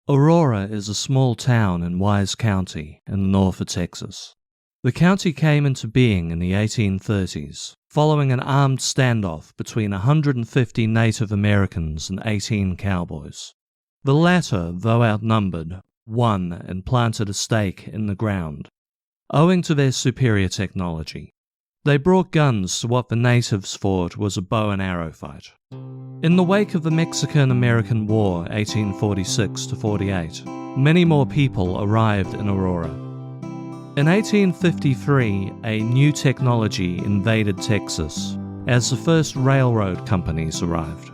Aurora is a small town in Wise County in the north of Texas. The county came into being in the 1830s, following an armed standoff between 150 Native Americans and 18 cowboys. The latter, though outnumbered, won and planted a stake in the ground. Owing to their superior technology, they brought guns to what the natives thought was a bow and arrow fight. In the wake of the Mexican-American War 1846-48, many more people arrived in Aurora. In 1853, a new technology invaded Texas as the first railroad companies arrived.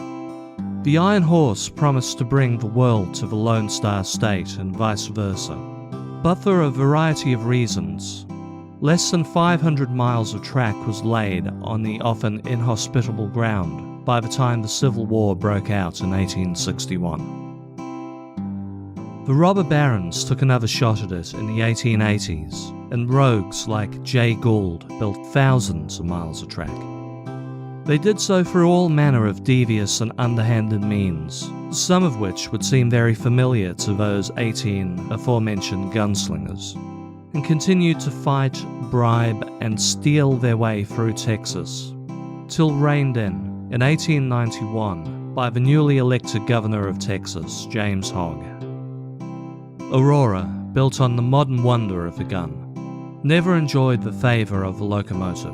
The Iron Horse promised to bring the world to the Lone Star State and vice versa, but for a variety of reasons, less than 500 miles of track was laid on the often inhospitable ground by the time the Civil War broke out in 1861. The robber barons took another shot at it in the 1880s, and rogues like Jay Gould built thousands of miles of track. They did so through all manner of devious and underhanded means, some of which would seem very familiar to those 18 aforementioned gunslingers, and continued to fight, bribe, and steal their way through Texas, till reined in 1891 by the newly elected governor of Texas, James Hogg. Aurora, built on the modern wonder of the gun, never enjoyed the favor of the locomotive.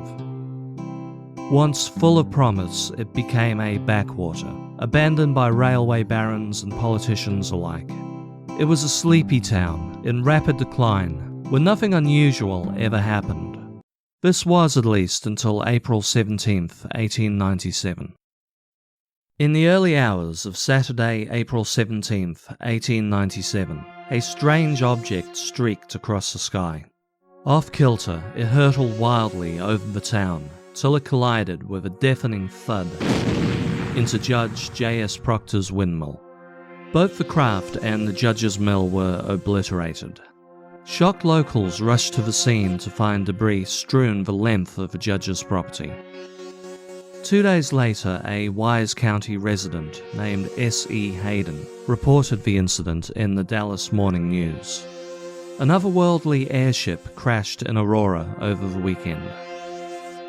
Once full of promise, it became a backwater, abandoned by railway barons and politicians alike. It was a sleepy town, in rapid decline, where nothing unusual ever happened. This was at least until April 17, 1897. In the early hours of Saturday, April 17, 1897, a strange object streaked across the sky. Off-kilter, it hurtled wildly over the town, till it collided with a deafening thud into Judge J.S. Proctor's windmill. Both the craft and the judge's mill were obliterated. Shocked locals rushed to the scene to find debris strewn the length of the judge's property. 2 days later, a Wise County resident named S.E. Hayden reported the incident in the Dallas Morning News. An otherworldly airship crashed in Aurora over the weekend.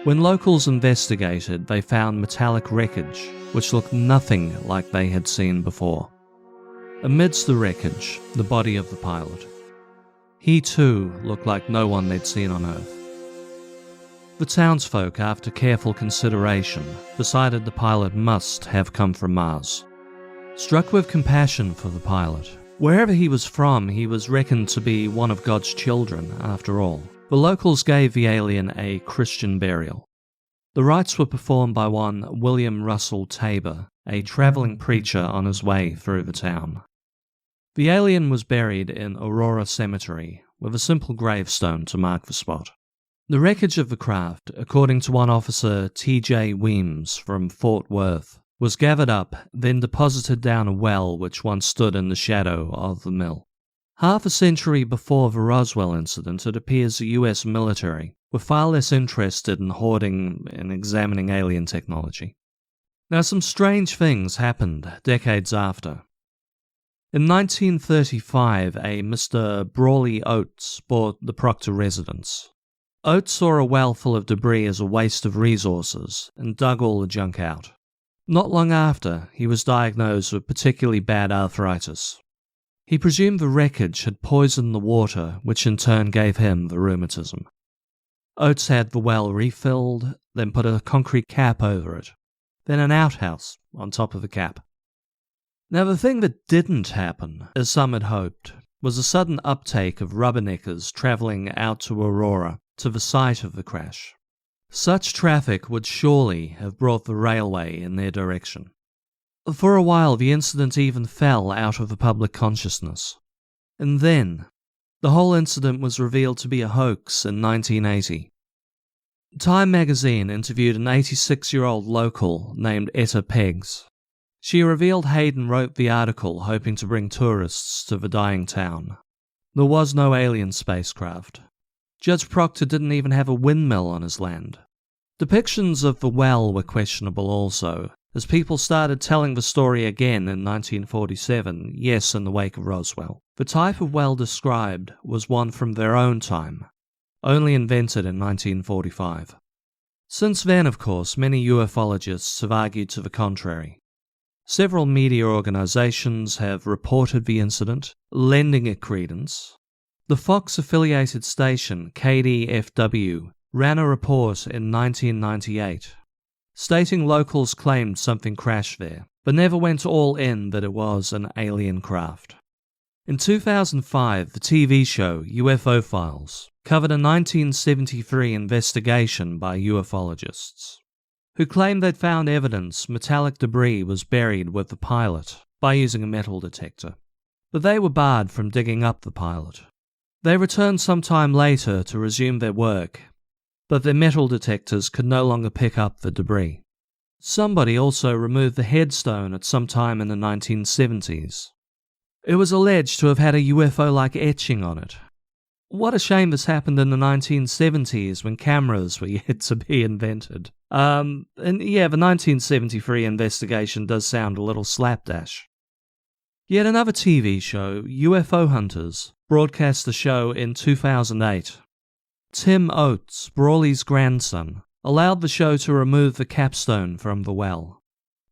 When locals investigated, they found metallic wreckage, which looked nothing like they had seen before. Amidst the wreckage, the body of the pilot. He too looked like no one they'd seen on Earth. The townsfolk, after careful consideration, decided the pilot must have come from Mars. Struck with compassion for the pilot, wherever he was from, he was reckoned to be one of God's children, after all. The locals gave the alien a Christian burial. The rites were performed by one William Russell Tabor, a traveling preacher on his way through the town. The alien was buried in Aurora Cemetery, with a simple gravestone to mark the spot. The wreckage of the craft, according to one officer T.J. Weems from Fort Worth, was gathered up, then deposited down a well which once stood in the shadow of the mill. Half a century before the Roswell incident, it appears the US military were far less interested in hoarding and examining alien technology. Now, some strange things happened decades after. In 1935, a Mr. Brawley Oates bought the Proctor residence. Oates saw a well full of debris as a waste of resources and dug all the junk out. Not long after, he was diagnosed with particularly bad arthritis. He presumed the wreckage had poisoned the water, which in turn gave him the rheumatism. Oates had the well refilled, then put a concrete cap over it, then an outhouse on top of the cap. Now, the thing that didn't happen, as some had hoped, was a sudden uptake of rubberneckers travelling out to Aurora, to the site of the crash. Such traffic would surely have brought the railway in their direction. For a while, the incident even fell out of the public consciousness. And then, the whole incident was revealed to be a hoax in 1980. Time magazine interviewed an 86-year-old local named Etta Peggs. She revealed Hayden wrote the article hoping to bring tourists to the dying town. There was no alien spacecraft. Judge Proctor didn't even have a windmill on his land. Depictions of the well were questionable also, as people started telling the story again in 1947, yes, in the wake of Roswell. The type of well described was one from their own time, only invented in 1945. Since then, of course, many ufologists have argued to the contrary. Several media organizations have reported the incident, lending it credence. The Fox-affiliated station KDFW ran a report in 1998, stating locals claimed something crashed there, but never went all in that it was an alien craft. In 2005, the TV show UFO Files covered a 1973 investigation by ufologists, who claimed they'd found evidence metallic debris was buried with the pilot by using a metal detector, but they were barred from digging up the pilot. They returned some time later to resume their work, but their metal detectors could no longer pick up the debris. Somebody also removed the headstone at some time in the 1970s. It was alleged to have had a UFO-like etching on it. What a shame this happened in the 1970s when cameras were yet to be invented. And yeah, the 1973 investigation does sound a little slapdash. Yet another TV show, UFO Hunters, broadcast the show in 2008. Tim Oates, Brawley's grandson, allowed the show to remove the capstone from the well.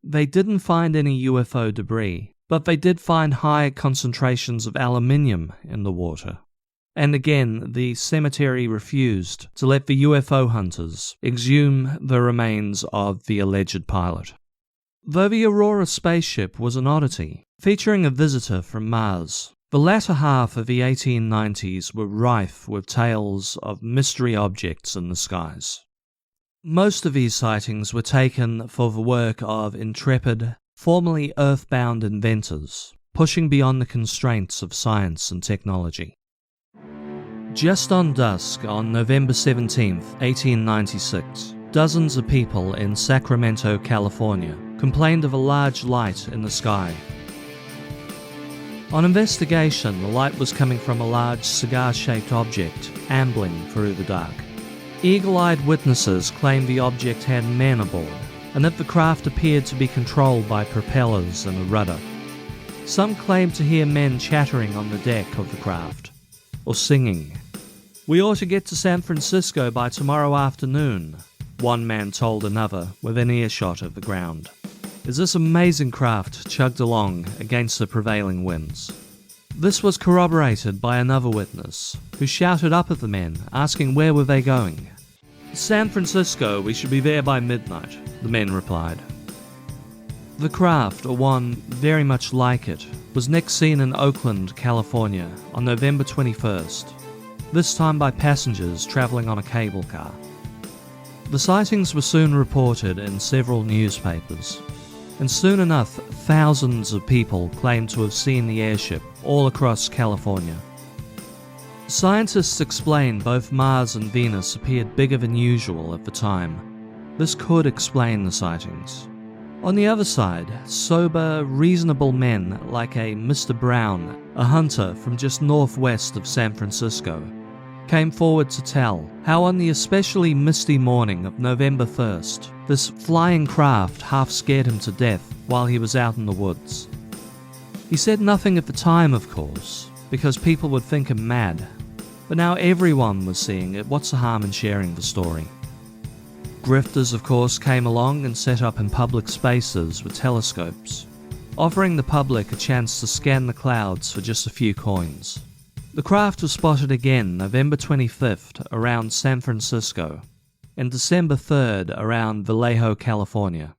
They didn't find any UFO debris, but they did find high concentrations of aluminium in the water. And again, the cemetery refused to let the UFO hunters exhume the remains of the alleged pilot. Though the Aurora spaceship was an oddity, featuring a visitor from Mars, the latter half of the 1890s were rife with tales of mystery objects in the skies. Most of these sightings were taken for the work of intrepid, formerly earthbound inventors, pushing beyond the constraints of science and technology. Just on dusk on November 17, 1896, dozens of people in Sacramento, California, complained of a large light in the sky. On investigation, the light was coming from a large cigar-shaped object ambling through the dark. Eagle-eyed witnesses claimed the object had men aboard, and that the craft appeared to be controlled by propellers and a rudder. Some claimed to hear men chattering on the deck of the craft, or singing. "We ought to get to San Francisco by tomorrow afternoon," one man told another within earshot of the ground, as this amazing craft chugged along against the prevailing winds. This was corroborated by another witness, who shouted up at the men, asking where were they going. "San Francisco, we should be there by midnight," the men replied. The craft, or one very much like it, was next seen in Oakland, California on November 21st, this time by passengers travelling on a cable car. The sightings were soon reported in several newspapers, and soon enough, thousands of people claimed to have seen the airship all across California. Scientists explained both Mars and Venus appeared bigger than usual at the time. This could explain the sightings. On the other side, sober, reasonable men like a Mr. Brown, a hunter from just northwest of San Francisco, came forward to tell how on the especially misty morning of November 1st, this flying craft half scared him to death while he was out in the woods. He said nothing at the time, of course, because people would think him mad, but now everyone was seeing it. What's the harm in sharing the story? Grifters, of course, came along and set up in public spaces with telescopes, offering the public a chance to scan the clouds for just a few coins. The craft was spotted again November 25th around San Francisco and December 3rd around Vallejo, California.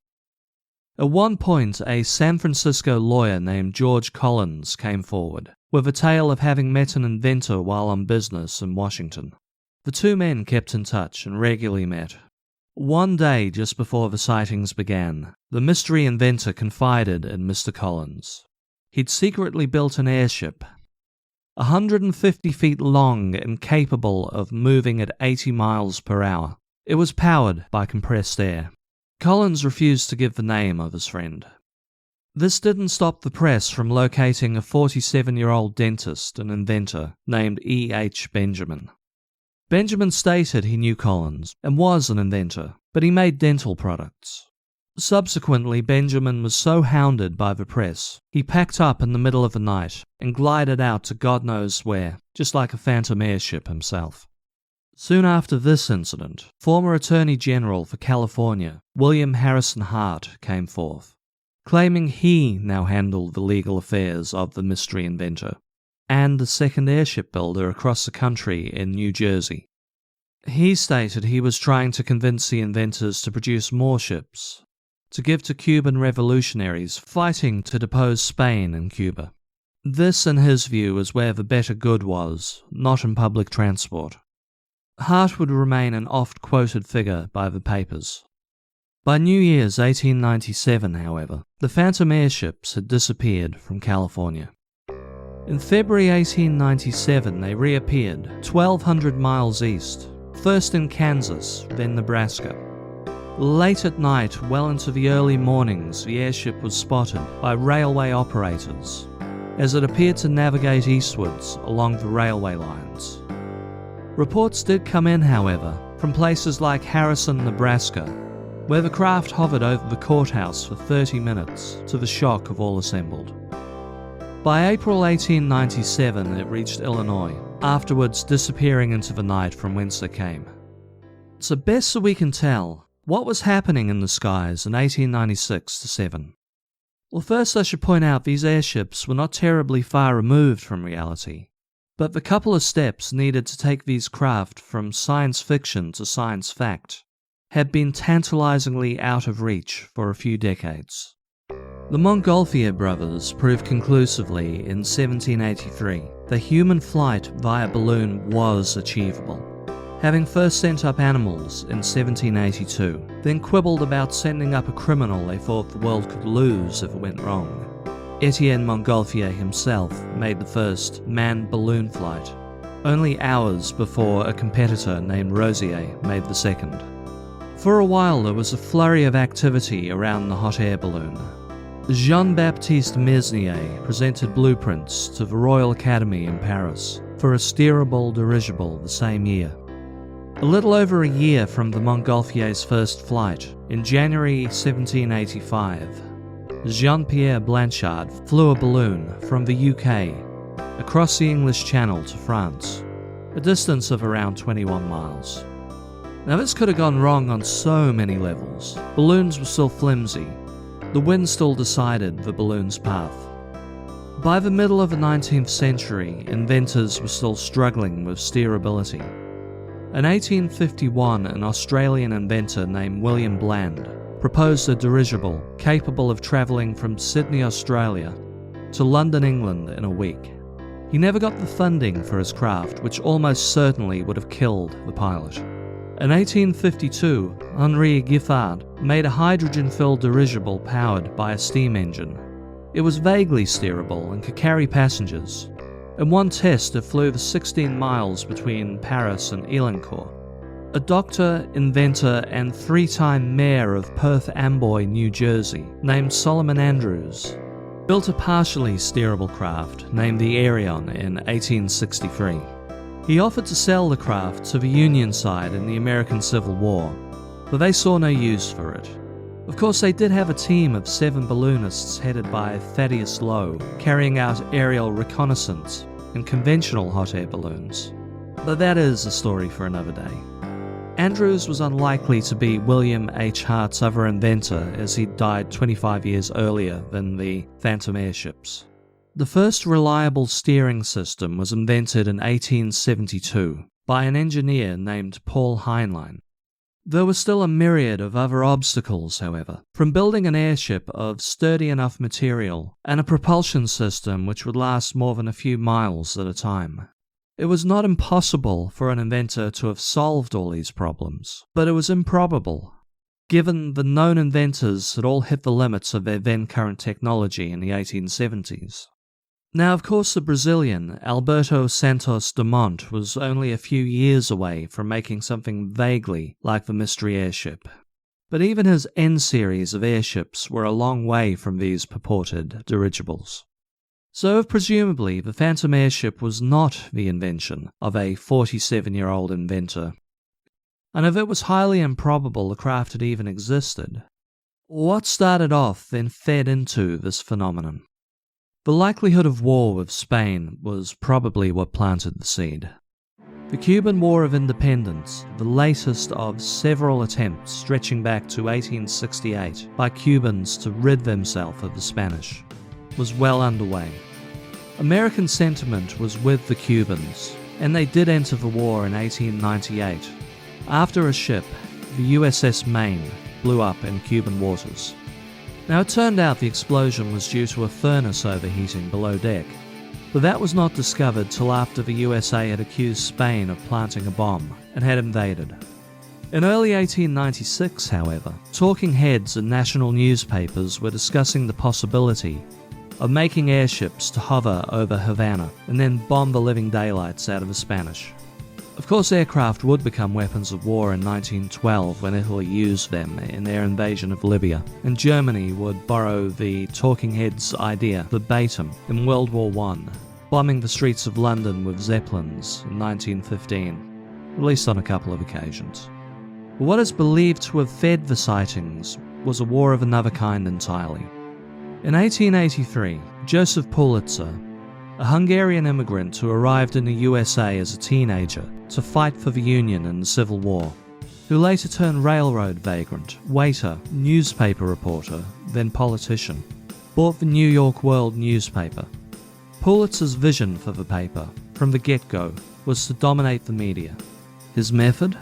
At one point, a San Francisco lawyer named George Collins came forward with a tale of having met an inventor while on business in Washington. The two men kept in touch and regularly met. One day just before the sightings began, the mystery inventor confided in Mr. Collins. He'd secretly built an airship 150 feet long and capable of moving at 80 miles per hour. It was powered by compressed air. Collins refused to give the name of his friend. This didn't stop the press from locating a 47-year-old dentist and inventor named E.H. Benjamin. Benjamin stated he knew Collins and was an inventor, but he made dental products. Subsequently, Benjamin was so hounded by the press, he packed up in the middle of the night and glided out to God knows where, just like a Phantom Airship himself. Soon after this incident, former Attorney General for California, William Harrison Hart, came forth, claiming he now handled the legal affairs of the mystery inventor and the second airship builder across the country in New Jersey. He stated he was trying to convince the inventors to produce more ships, to give to Cuban revolutionaries fighting to depose Spain in Cuba. This, in his view, is where the better good was, not in public transport. Hart would remain an oft-quoted figure by the papers. By New Year's 1897, however, the Phantom Airships had disappeared from California. In February 1897, they reappeared 1,200 miles east, first in Kansas, then Nebraska. Late at night, well into the early mornings, the airship was spotted by railway operators as it appeared to navigate eastwards along the railway lines. Reports did come in, however, from places like Harrison, Nebraska, where the craft hovered over the courthouse for 30 minutes to the shock of all assembled. By April 1897, it reached Illinois, afterwards disappearing into the night from whence it came. So best that we can tell, what was happening in the skies in 1896-7? Well, first I should point out these airships were not terribly far removed from reality, but the couple of steps needed to take these craft from science fiction to science fact had been tantalizingly out of reach for a few decades. The Montgolfier brothers proved conclusively in 1783 that human flight via balloon was achievable, having first sent up animals in 1782, then quibbled about sending up a criminal they thought the world could lose if it went wrong. Etienne Montgolfier himself made the first manned balloon flight, only hours before a competitor named Rosier made the second. For a while there was a flurry of activity around the hot air balloon. Jean-Baptiste Mesnier presented blueprints to the Royal Academy in Paris for a steerable dirigible the same year. A little over a year from the Montgolfiers' first flight, in January 1785, Jean-Pierre Blanchard flew a balloon from the UK across the English Channel to France, a distance of around 21 miles. Now this could have gone wrong on so many levels. Balloons were still flimsy. The wind still decided the balloon's path. By the middle of the 19th century, inventors were still struggling with steerability. In 1851, an Australian inventor named William Bland proposed a dirigible capable of travelling from Sydney, Australia to London, England in a week. He never got the funding for his craft, which almost certainly would have killed the pilot. In 1852, Henri Giffard made a hydrogen-filled dirigible powered by a steam engine. It was vaguely steerable and could carry passengers. In one test, it flew the 16 miles between Paris and Elancourt. A doctor, inventor, and three-time mayor of Perth Amboy, New Jersey, named Solomon Andrews, built a partially steerable craft named the Aerion in 1863. He offered to sell the craft to the Union side in the American Civil War, but they saw no use for it. Of course, they did have a team of 7 balloonists headed by Thaddeus Lowe, carrying out aerial reconnaissance in conventional hot air balloons. But that is a story for another day. Andrews was unlikely to be William H. Hart's other inventor, as he died 25 years earlier than the Phantom Airships. The first reliable steering system was invented in 1872 by an engineer named Paul Heinlein. There was still a myriad of other obstacles, however, from building an airship of sturdy enough material and a propulsion system which would last more than a few miles at a time. It was not impossible for an inventor to have solved all these problems, but it was improbable, given the known inventors had all hit the limits of their then-current technology in the 1870s. Now, of course, the Brazilian Alberto Santos Dumont was only a few years away from making something vaguely like the mystery airship. But even his N-series of airships were a long way from these purported dirigibles. So, presumably, the Phantom Airship was not the invention of a 47-year-old inventor. And if it was highly improbable the craft had even existed, What started off then fed into this phenomenon. The likelihood of war with Spain was probably what planted the seed. The Cuban War of Independence, the latest of several attempts stretching back to 1868 by Cubans to rid themselves of the Spanish, was well underway. American sentiment was with the Cubans, and they did enter the war in 1898, after a ship, the USS Maine, blew up in Cuban waters. Now it turned out the explosion was due to a furnace overheating below deck, but that was not discovered till after the USA had accused Spain of planting a bomb and had invaded. In early 1896, however, talking heads in national newspapers were discussing the possibility of making airships to hover over Havana and then bomb the living daylights out of the Spanish. Of course, aircraft would become weapons of war in 1912 when Italy used them in their invasion of Libya, and Germany would borrow the talking heads' idea verbatim in World War I, bombing the streets of London with Zeppelins in 1915, at least on a couple of occasions. But what is believed to have fed the sightings was a war of another kind entirely. In 1883, Joseph Pulitzer, a Hungarian immigrant who arrived in the USA as a teenager to fight for the Union in the Civil War, who later turned railroad vagrant, waiter, newspaper reporter, then politician, bought the New York World newspaper. Pulitzer's vision for the paper, from the get-go, was to dominate the media. His method?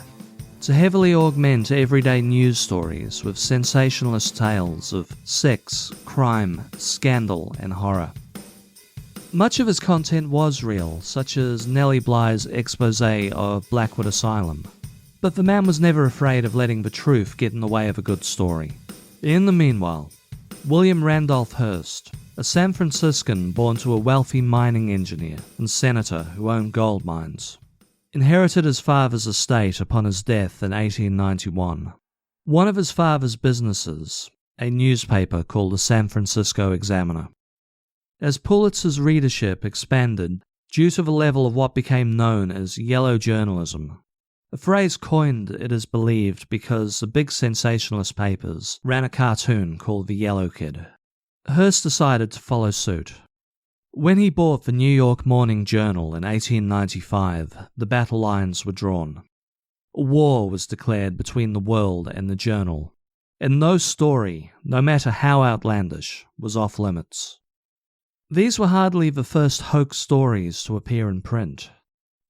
To heavily augment everyday news stories with sensationalist tales of sex, crime, scandal, and horror. Much of his content was real, such as Nellie Bly's expose of Blackwood Asylum, but the man was never afraid of letting the truth get in the way of a good story. In the meanwhile, William Randolph Hearst, a San Franciscan born to a wealthy mining engineer and senator who owned gold mines, inherited his father's estate upon his death in 1891. One of his father's businesses, a newspaper called the San Francisco Examiner. As Pulitzer's readership expanded due to the level of what became known as yellow journalism, a phrase coined, it is believed, because the big sensationalist papers ran a cartoon called The Yellow Kid, Hearst decided to follow suit. When he bought the New York Morning Journal in 1895, the battle lines were drawn. A war was declared between the World and the Journal, and no story, no matter how outlandish, was off limits. These were hardly the first hoax stories to appear in print.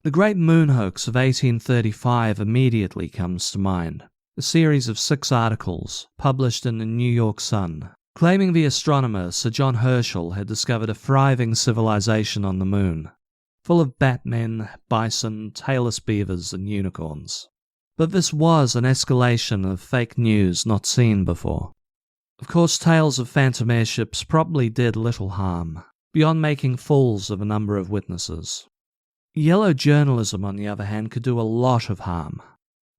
The Great Moon Hoax of 1835 immediately comes to mind, a series of 6 articles published in the New York Sun, claiming the astronomer Sir John Herschel had discovered a thriving civilization on the moon, full of batmen, bison, tailless beavers, and unicorns. But this was an escalation of fake news not seen before. Of course, tales of Phantom Airships probably did little harm, beyond making fools of a number of witnesses. Yellow journalism, on the other hand, could do a lot of harm.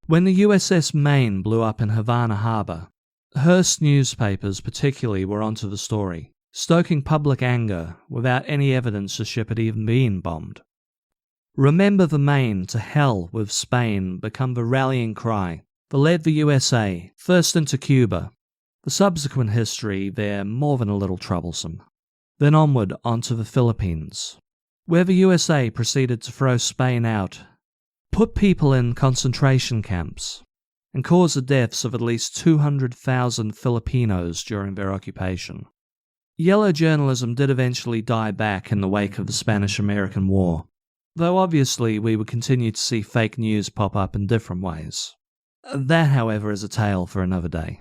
When the USS Maine blew up in Havana Harbor, Hearst newspapers particularly were onto the story, stoking public anger without any evidence the ship had even been bombed. Remember the Maine, to hell with Spain, become the rallying cry that led the USA first into Cuba, the subsequent history there more than a little troublesome, then onward onto the Philippines, where the USA proceeded to throw Spain out, put people in concentration camps, and cause the deaths of at least 200,000 Filipinos during their occupation. Yellow journalism did eventually die back in the wake of the Spanish-American War, though obviously we would continue to see fake news pop up in different ways. That, however, is a tale for another day.